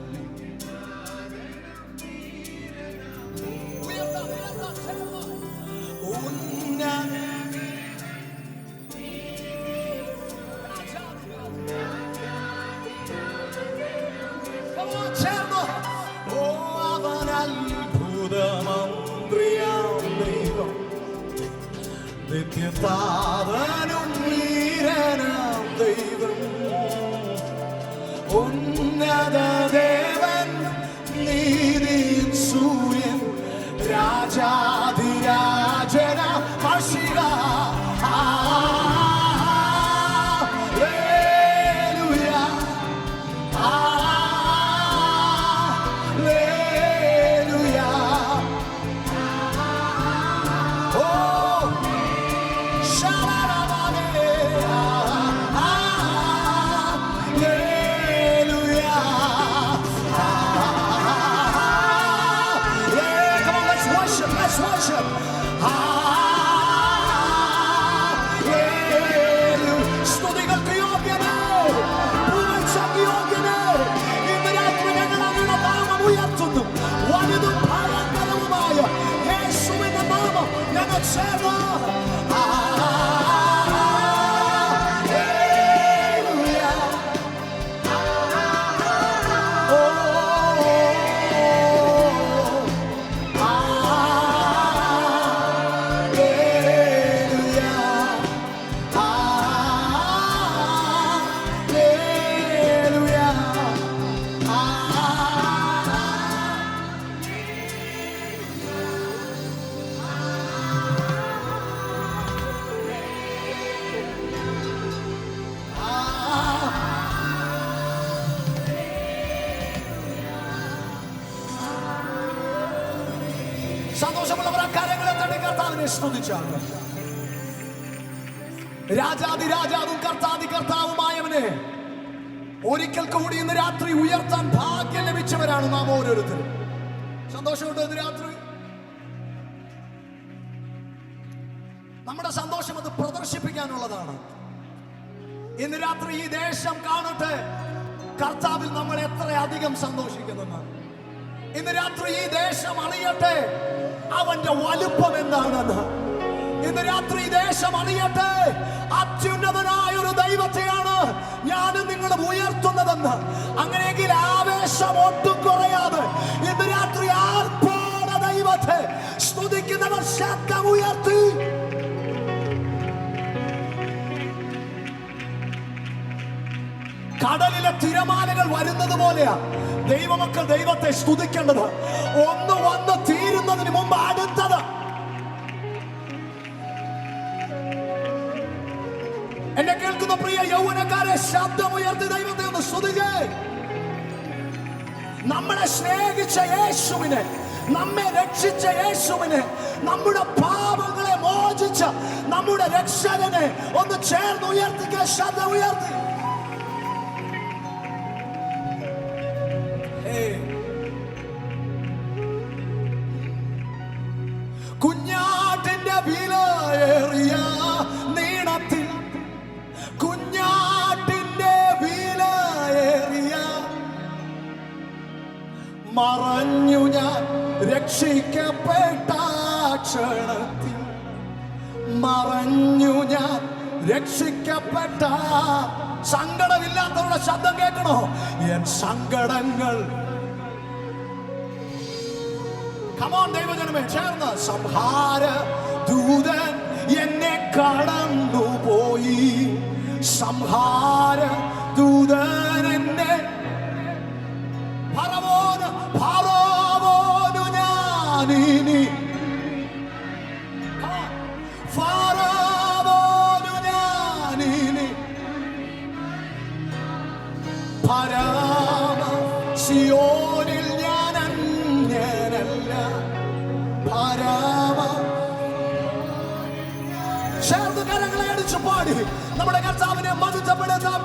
നിത്യതാതനും വീരനാം ദൈവം, ഉന്നത ദേവൻ, നീതിൻ സൂര്യൻ, രാജാധിരാജന മഷിക. സന്തോഷമുള്ളവർ കരങ്ങളെ തട്ടി കർത്താവിനെ സ്തുതിച്ചാണ്. രാജാതിരാജാവും കർത്താവുമായവനെ ഒരിക്കൽ കൂടി ഇന്ന് രാത്രി ഉയർത്താൻ ഭാഗ്യം ലഭിച്ചവരാണ് നാം ഓരോരുത്തരും. സന്തോഷമുണ്ട്. ഇന്ന് രാത്രി നമ്മുടെ സന്തോഷം അത് പ്രദർശിപ്പിക്കാനുള്ളതാണ്. ഇന്ന് രാത്രി ഈ ദേശം കാണട്ടെ കർത്താവിൽ നമ്മൾ എത്ര അധികം സന്തോഷിക്കുന്നെന്ന്. ഇന്ന് രാത്രി ഈ ദേശം അറിയട്ടെ അവന്റെ വലുപ്പം എന്താണെന്ന്. ഇന്ന് രാത്രി ഈ ദേശം അറിയട്ടെ അത്യുന്നതനായ ഒരു ദൈവത്തെയാണ് ഞാനും നിങ്ങളും ഉയർത്തുന്നതെന്ന്. അങ്ങനെയെങ്കിൽ ആവേശം ഒട്ടും കുറയാതെ ഇന്ന് രാത്രി ആർപ്പോടെ ദൈവത്തെ സ്തുതിക്കുന്നവർ ശബ്ദം ഉയർത്തി. കടലിലെ തിരമാലകൾ വരുന്നത് പോലെയാ ദൈവമക്കൾ ദൈവത്തെ സ്തുതിക്കേണ്ടത്. ഒന്ന് വന്ന് തീരുന്നതിന് മുമ്പ് അടുത്തത്. എന്നെ കേൾക്കുന്ന പ്രിയ യൗവനക്കാരെ, ശബ്ദമുയർത്തി ദൈവത്തെ ഒന്ന് സ്തുതിക്കേ. നമ്മളെ സ്നേഹിച്ച യേശുവിനെ, നമ്മെ രക്ഷിച്ച യേശുവിനെ, നമ്മുടെ പാപങ്ങളെ മോചിച്ച നമ്മുടെ രക്ഷകനെ ഒന്ന് ചേർന്ന് ഉയർത്തിക്കുക. ശബ്ദം ഉയർത്തി. കുഞ്ഞാട്ടിന്റെ വിലയേറിയ നീളത്തിൽ, കുഞ്ഞാട്ടിന്റെ വിലയേറിയ മറഞ്ഞു ഞാൻ രക്ഷിക്കപ്പെട്ട ക്ഷണത്തിൽ, മറഞ്ഞു ഞാൻ രക്ഷിക്കപ്പെട്ട. സങ്കടമില്ലാത്തവരുടെ ശബ്ദം കേൾക്കണോ? എൻ സങ്കടങ്ങൾ. കമോൺ ദൈവജനമേ, ചേർന്ന്. സംഹാര ദൂതൻ എന്നെ കടന്നുപോയി, സംഹാര ദൂതൻ എന്നെ. ഫറവോനു ഞാനിനി, ഫറവോനു ഞാനിനി പരമ സിയോനിൽ ഞാൻ അന്യനല്ല. പരമ ചേർന്ന് കരങ്ങളെ അടിച്ചു പാടി നമ്മുടെ കർത്താവിനെ മഹത്വപ്പെടുത്താം.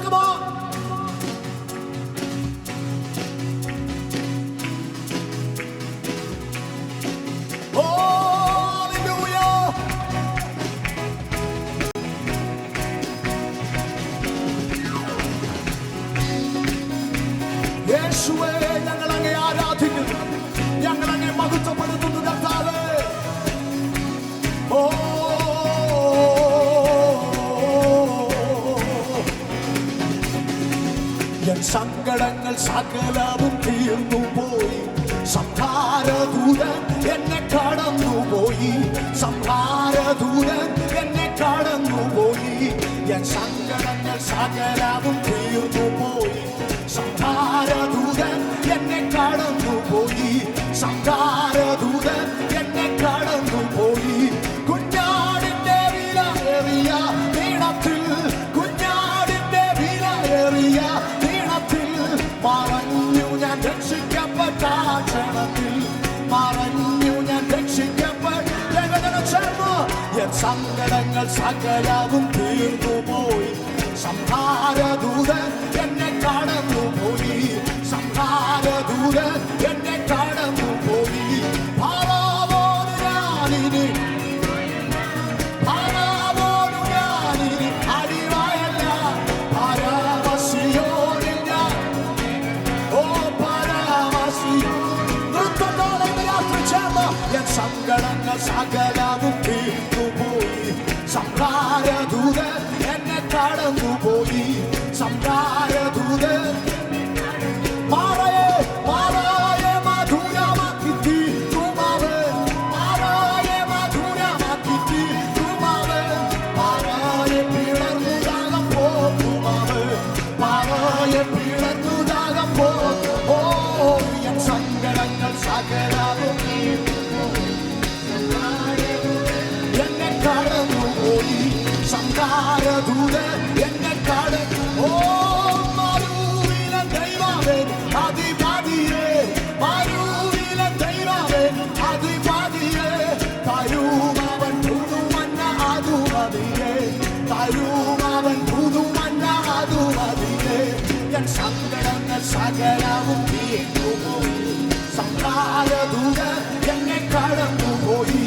യേശുവേ, ഞങ്ങൾ അങ്ങേ ആരാധിക്കുന്നു, ഞങ്ങൾ അങ്ങേ മഹത്വപ്പെടുത്തുന്നു കർത്താവേ. ഓ എൻ സങ്കടങ്ങൾ സകലവും തീർന്നു പോയി, സംഹാരദൂതൻ എന്നെ കടന്നുപോയി, സംഹാരദൂതൻ എന്നെ എൻ സങ്കടങ്ങൾ സകലവും തീർന്നുപോയി. സംഹാരദൂതൻ എന്നെ കടന്നുപോയി. സംഹാരദൂതൻ എന്നെ കടന്നുപോയി. കുഞ്ഞാടിന്റെ വിലയേറിയ നീളത്തിൽ, കുഞ്ഞാടിന്റെ വിലയേറിയ നീളത്തിൽ മറഞ്ഞു ഞാൻ രക്ഷിക്കപ്പെട്ട ക്ഷണത്തിൽ, മറഞ്ഞു ഞാൻ രക്ഷിക്കപ്പെട്ട ചേർന്നു. എൻ സങ്കടങ്ങൾ സകലവും തീർന്നുപോയി. സംഹാരദൂതൻ എന്നെ കടന്നുപോയി. സംഹാരദൂതൻ എന്നെ കടന്നുപോയി. ഭാവോട് ഞാനിനി, ഭാവോട് ഞാനിനി അടിവായല്ല. പരവശിയോടിൽ ഞാൻ, ഓ പരവശിയോ നൃത്തത്തോടെ യാത്ര ചേർന്ന്. എൻ സങ്കടങ്ങൾ സകലവും തീർന്നുപോയി. സംഹാരദൂതൻ എന്നെ കടന്നുപോയി. സംഹാരദൂതൻ മാറയെ മാറയെ മധുരമാക്കി തീർക്കുമാവ്. മാറയെ മധുരമാക്കി തീർക്കുമാവ്. മാറയെ പിളർന്നുതാകം പോകുമാവ്. മാറയെ പിളർന്നുതാകം പോകും. ഓ എൻ സങ്കടങ്ങൾ സകലവും എന്നെ കടന്നുപോയി. സംഹാരദൂതൻ എന്നെ കടന്നു. ഓ മരുവിലെ ദൈവമേ അധിപതിയേ, മരുവിലെ ദൈവമേ അധിപതിയേ, തരുമവൻ പുതുമന്ന അതുമതിയേ, തരുമവൻ പുതുമന്ന അതുമതിയേ. എൻ സങ്കടങ്ങൾ സകലവും തീർന്നുപോയി. സംഹാരദൂതൻ എന്നെ കടന്നുപോയി.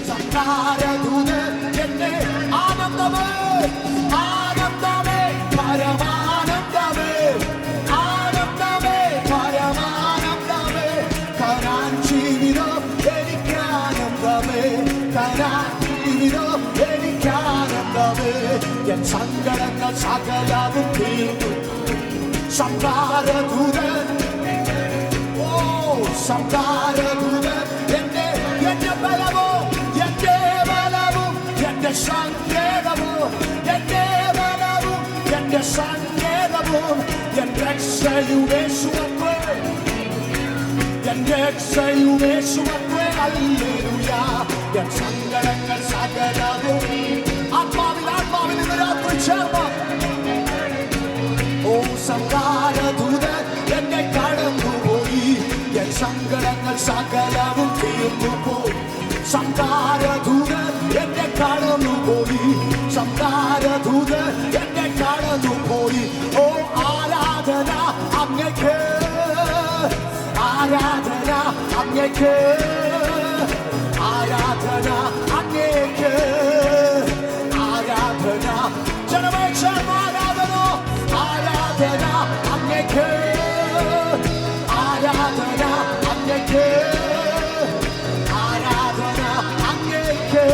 സംഹാരദൂതൻ എന്നെ ആനന്ദമേ, ആനന്ദമേ പരമാനന്ദമേ, ആനന്ദമേ പരമാനന്ദമേ. കരാൻ ജീവിതം എനിക്കാനന്ദമേ, കരാൻ ജീവിതം എനിക്കാനന്ദമേ. എൻ സങ്കടങ്ങൾ സകലവും തീർന്നു. സംഹാരദൂതൻ, ഓ സംഹാരദൂതൻ എന്റെ എന്റെ ബലവും എന്റെ ബലവും എന്റെ സങ്കേതവും, എന്റെ ബലവും എന്റെ സങ്കേതവും, എന്റെ രക്ഷയുമേശുവത്രേ, എന്റെ രക്ഷയുമേശുവത്രേ. ഹല്ലേലൂയ. എൻ സങ്കടങ്ങൾ സകലവും ആത്മാവിൽ ആത്മാവിൽ ഇന്ന് രാത്രി ചേർന്ന്. ഓ സംഹാരദൂതൻ എന്നെ കടന്നുപോയി. എൻ സങ്കടങ്ങൾ സകലവും തീർന്നുപോയി. സംഹാരദൂതൻ എന്നെ കടന്നുപോയി. സംഹാരദൂതൻ എന്നെ കടന്നുപോയി. ഓ ആരാധന അങ്ങേക്ക്, ആരാധന അങ്ങേക്ക്, ആരാധന അങ്ങേക്ക്, ആരാധന ജനമേ ആരാധന, ആരാധന അങ്ങേക്ക്, ആരാധന അങ്ങേക്ക്, ആരാധന അങ്ങേക്ക്,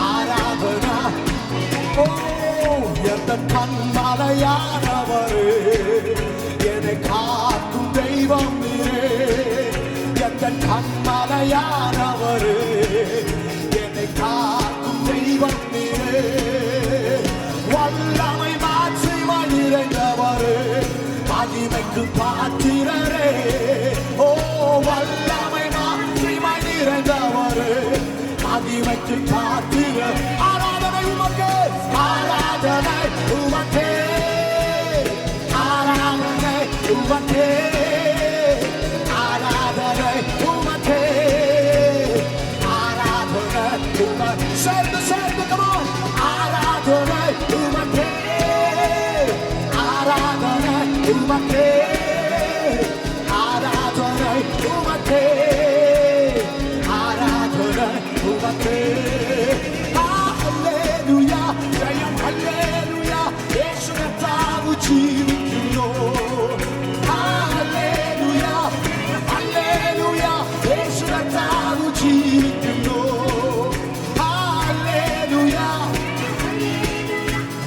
ആരാധന. ഓ എന്റെ കൺമലയാണവരേ, എന്നെ കാക്കും ദൈവം നീരേ. എന്റെ കൺമലയാണവരേ, എന്നെ കാക്കും ദൈവം നീരേ. வல்லமை மாட்சிமை நிறைந்தவரே, மகிமைக்கு பாத்திரரே. ஓ வல்லமை மாட்சிமை நிறைந்தவரே, மகிமைக்கு பாத்திர. ஆராதனை உமக்கே, ஆராதனை உமக்கே, ஆராதனை உமக்கே, ஆராதனை உமக்கே, ஆராதனை உமக்கே. சேர்ந்து சேர்ந்து come on. ஆராதனை உமக்கே, ஆராதனை உமக்கே, ஆராதனை உமக்கே, ஆராதனை உமக்கே. ஹல்லேலூயா, ஜெயம் ஹல்லேலூயா. യേശു കർത്താവ് ജീവിക്കുന്നു. Hallelujah, hallelujah. യേശു കർത്താവ് ജീവിക്കുന്നു.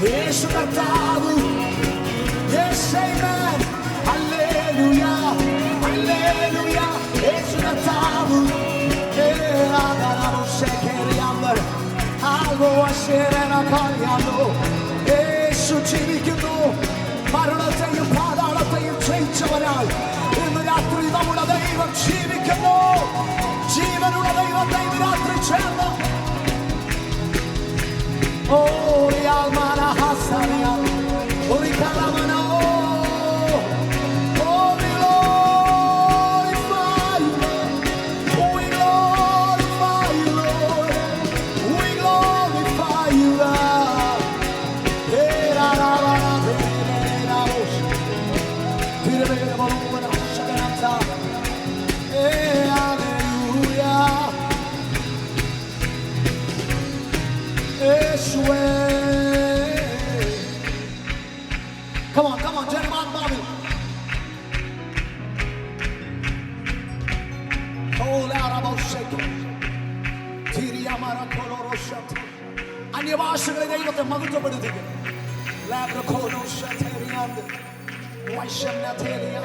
യേശു കർത്താവ്. Yes, amen. Hallelujah, hallelujah. യേശു കർത്താവ്. യേശു ജീവിക്കുന്നു. മരണത്തെയും പാതാളത്തെയും ജയിച്ചവരാൽ ഇന്ന് രാത്രി നമ്മുടെ ദൈവം ജീവിക്കുന്നു. ജീവനുള്ള ദൈവത്തെ ഇന്ന് രാത്രി ചേർന്ന് Come on, come on, Jeremiah Bobby. Hold out about shaking. Tiriamara Koloroshat. And your Marshall, they got the Magutabadi. Labracono Shaterian. Why shall not tell you?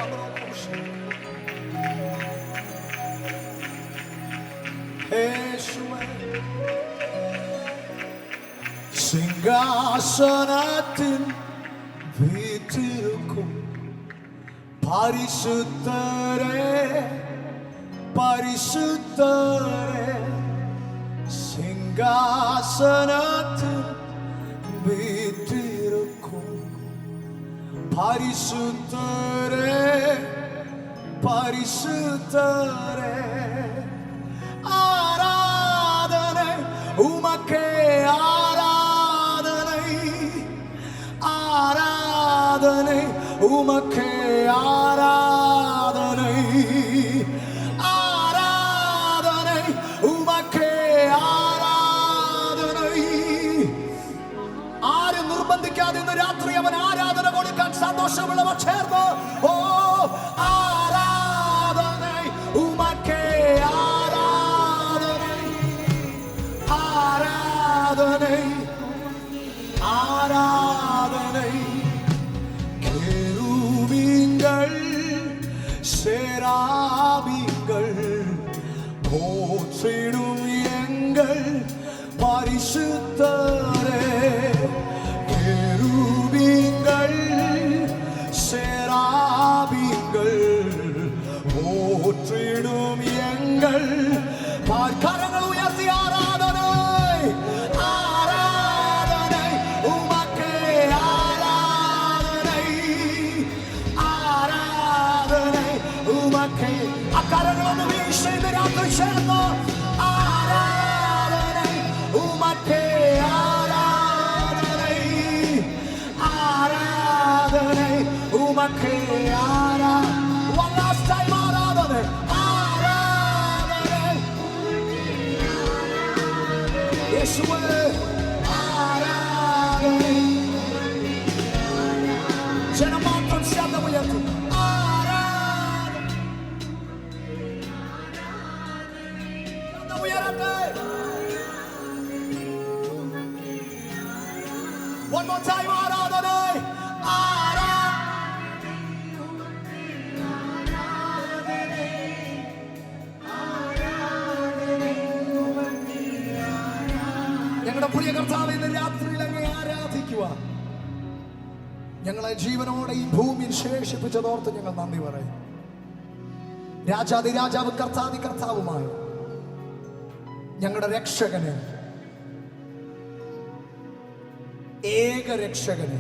സിംഹാസനത്തിൽ വീറ്റിരിക്കും പരിശുദ്ധരെ പരിശുദ്ധരെ സിംഹാസനത്തിൽ വീറ്റിരിക്കും പരിശുദ്ധരെ പരിശുദ്ധരെ ആരാധന ഉമക്കേ ആരാധனை உமக்கே ஆராதனை ஆராதனை உமக்கே ஆராதனை ആരും നിർബന്ധിക്കാതെ ഇന്ന് രാത്രി അവൻ ആരാധന കൊടുക്കാൻ സന്തോഷമുള്ളവർ ചേർന്ന് ഓ ആരാധனை ഉമക്കേ ആരാധனை ആരാധனை ആരാധனை கேருபீன்கள் சேராபீன்கள் போற்றிடும் எங்கள் பரிசுத்தரே கேருபீன்கள் சேராபீன்கள் போற்றிடும் எங்கள் கரங்கள் உயர்த்தி ஆராதனை അക്കാരങ്ങളൊന്ന് വീഴ്ച രാത്രി ചേർന്ന് ആരാധനൈ ഉമക്കേ ആരാധനൈ ആരാധനൈ ഉമക്കേ one last time ആരാധനൈ ആരാധനൈ യേശുവേ ആരാധനൈ ജനം മാത്രം ശബ്ദമുയർത്തും one more time ആരാധനൈ ഞങ്ങളുടെ പ്രിയ കർത്താവേ ഇന്ന് രാത്രിയിൽ അങ്ങേ ആരാധിക്കുക. ഞങ്ങളെ ജീവനോടെ ഈ ഭൂമിയിൽ ശേഷിപ്പിച്ചതോർത്ത് ഞങ്ങൾ നന്ദി പറയും. രാജാതി രാജാവ് കർത്താതി കർത്താവുമായി ഞങ്ങളുടെ രക്ഷകന് ഏക രക്ഷകന്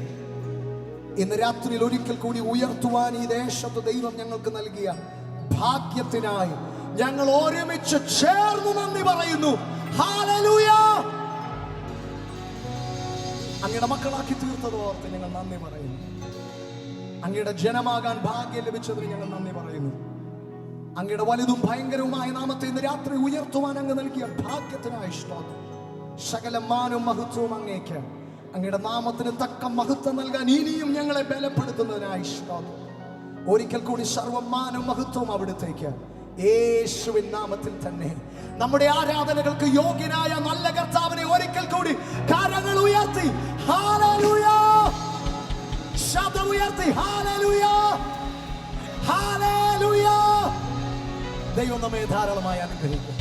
ഇന്ന് രാത്രിയിൽ ഒരിക്കൽ കൂടി ഉയർത്തുവാൻ ഈ ദേശത്ത് ദൈവം ഞങ്ങൾക്ക് നൽകിയ ഭാഗ്യത്തിനായി ഞങ്ങൾ ഒരുമിച്ച് ചേർന്ന് നന്ദി പറയുന്നു. ഹല്ലേലൂയ. അങ്ങയുടെ മക്കളാക്കി തീർത്തതോർത്ത് ഞങ്ങൾ നന്ദി പറയുന്നു. അങ്ങയുടെ ജനമാകാൻ ഭാഗ്യം ലഭിച്ചതിന് ഞങ്ങൾ നന്ദി പറയുന്നു. അങ്ങയുടെ വലുതും ഭയങ്കരവുമായ നാമത്തെ ഇന്ന് രാത്രി ഉയർത്തുവാൻ അങ്ങ് നൽകിയ ഭാഗ്യത്തിനായി സ്തോത്രം. സകല മാനവും മഹത്വവും അങ്ങേക്ക്. അങ്ങയുടെ നാമത്തിന് തക്ക മഹത്വം നൽകാൻ ഇനിയും ഞങ്ങളെ ബലപ്പെടുത്തുന്നതിനായി സ്തോത്രം. ഒരിക്കൽ കൂടി സർവ്വമാനവും മഹത്വവും അവിടുത്തേക്ക് യേശുവിൻ നാമത്തിൽ തന്നെ. നമ്മുടെ ആരാധനകൾക്ക് യോഗ്യനായ നല്ല കർത്താവിനെ ഒരിക്കൽ കൂടി കരങ്ങൾ ഉയർത്തി ഹല്ലേലൂയ, ശബ്ദം ഉയർത്തി ഹല്ലേലൂയ, ഹല്ലേലൂയ. ദൈവം നമ്മെ ധാരാളമായി അനുഗ്രഹിക്കും.